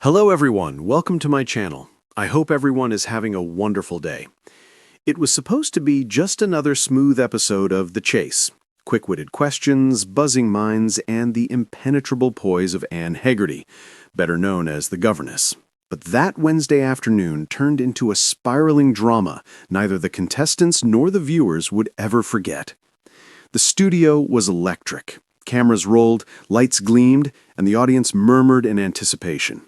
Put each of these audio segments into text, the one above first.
Hello everyone, welcome to my channel. I hope everyone is having a wonderful day. It was supposed to be just another smooth episode of The Chase. Quick-witted questions, buzzing minds, and the impenetrable poise of Anne Hegerty, better known as the governess. But that Wednesday afternoon turned into a spiraling drama neither the contestants nor the viewers would ever forget. The studio was electric. Cameras rolled, lights gleamed, and the audience murmured in anticipation.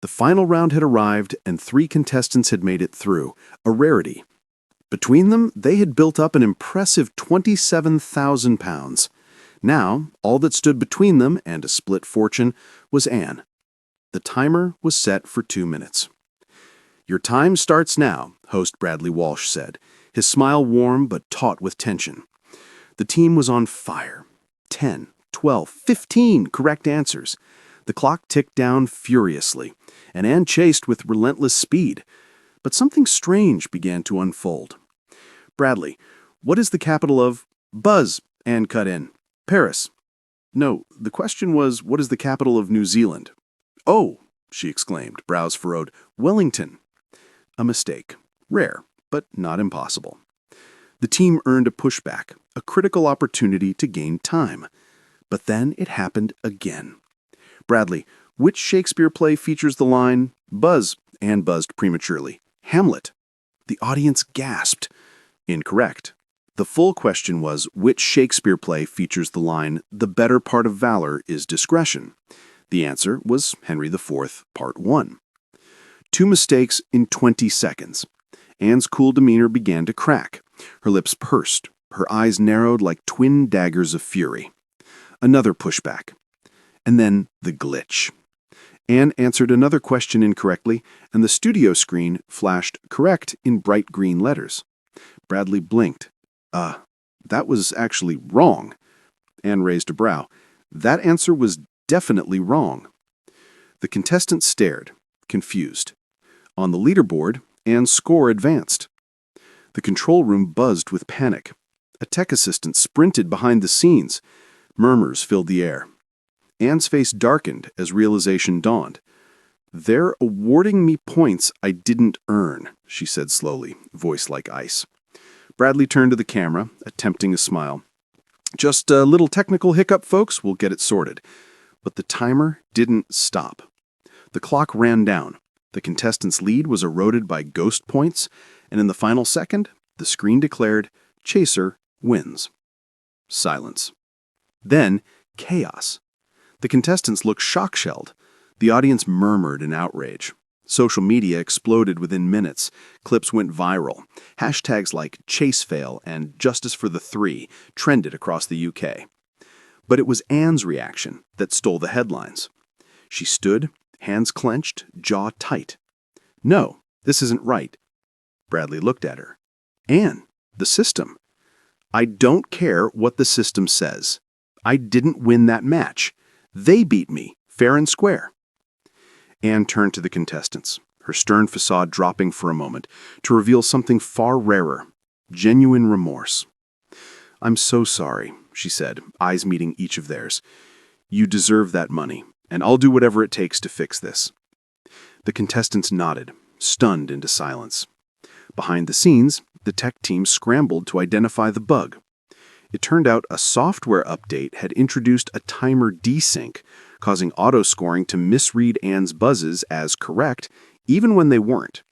The final round had arrived, and 3 contestants had made it through, a rarity. Between them, they had built up an impressive 27,000 pounds. Now, all that stood between them and a split fortune was Anne. The timer was set for 2 minutes. "Your time starts now," host Bradley Walsh said, his smile warm but taut with tension. The team was on fire. 10, 12, 15 correct answers. The clock ticked down furiously, and Anne chased with relentless speed. But something strange began to unfold. "Bradley, what is the capital of—" "Buzz," Anne cut in. "Paris." "No, the question was, what is the capital of New Zealand?" "Oh," she exclaimed, brows furrowed. "Wellington." A mistake. Rare, but not impossible. The team earned a pushback, a critical opportunity to gain time. But then it happened again. "Bradley, which Shakespeare play features the line—" "Buzz," Anne buzzed prematurely. "Hamlet." The audience gasped. Incorrect. The full question was, which Shakespeare play features the line, "The better part of valor is discretion"? The answer was Henry IV, Part 1. 2 mistakes in 20 seconds. Anne's cool demeanor began to crack. Her lips pursed, her eyes narrowed like twin daggers of fury. Another pushback. And then the glitch. Anne answered another question incorrectly, and the studio screen flashed correct in bright green letters. Bradley blinked. That was actually wrong." Anne raised a brow. "That answer was definitely wrong." The contestants stared, confused. On the leaderboard, Anne's score advanced. The control room buzzed with panic. A tech assistant sprinted behind the scenes. Murmurs filled the air. Anne's face darkened as realization dawned. "They're awarding me points I didn't earn," she said slowly, voice like ice. Bradley turned to the camera, attempting a smile. "Just a little technical hiccup, folks. We'll get it sorted." But the timer didn't stop. The clock ran down. The contestant's lead was eroded by ghost points, and in the final second, the screen declared, "Chaser wins." Silence. Then, chaos. The contestants looked shock-shelled. The audience murmured in outrage. Social media exploded within minutes. Clips went viral. Hashtags like ChaseFail and Justice for the Three trended across the UK. But it was Anne's reaction that stole the headlines. She stood, hands clenched, jaw tight. "No, this isn't right." Bradley looked at her. "Anne, the system." "I don't care what the system says. I didn't win that match. They beat me, fair and square." Anne turned to the contestants, her stern facade dropping for a moment, to reveal something far rarer, genuine remorse. "I'm so sorry," she said, eyes meeting each of theirs. "You deserve that money, and I'll do whatever it takes to fix this." The contestants nodded, stunned into silence. Behind the scenes, the tech team scrambled to identify the bug. It turned out a software update had introduced a timer desync, causing auto-scoring to misread Anne's buzzes as correct, even when they weren't.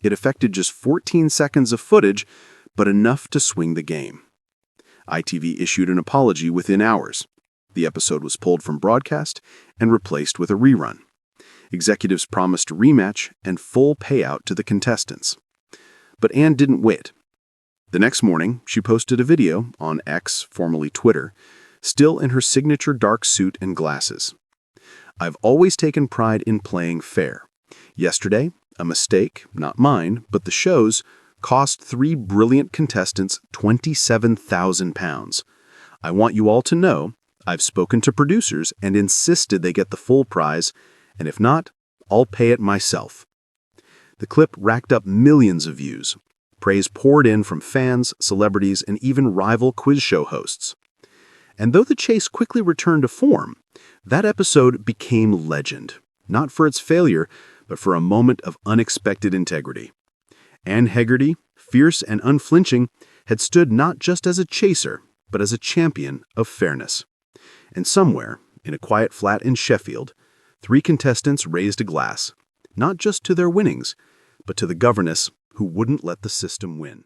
It affected just 14 seconds of footage, but enough to swing the game. ITV issued an apology within hours. The episode was pulled from broadcast and replaced with a rerun. Executives promised a rematch and full payout to the contestants. But Anne didn't wait. The next morning, she posted a video on X, formerly Twitter, still in her signature dark suit and glasses. "I've always taken pride in playing fair. Yesterday, a mistake, not mine, but the show's, cost 3 brilliant contestants 27,000 pounds. I want you all to know I've spoken to producers and insisted they get the full prize, and if not, I'll pay it myself." The clip racked up millions of views. Praise poured in from fans, celebrities, and even rival quiz show hosts. And though the chase quickly returned to form, that episode became legend. not for its failure, but for a moment of unexpected integrity. Anne Hegerty, fierce and unflinching, had stood not just as a chaser, but as a champion of fairness. And somewhere, in a quiet flat in Sheffield, 3 contestants raised a glass, not just to their winnings, but to the governess who wouldn't let the system win.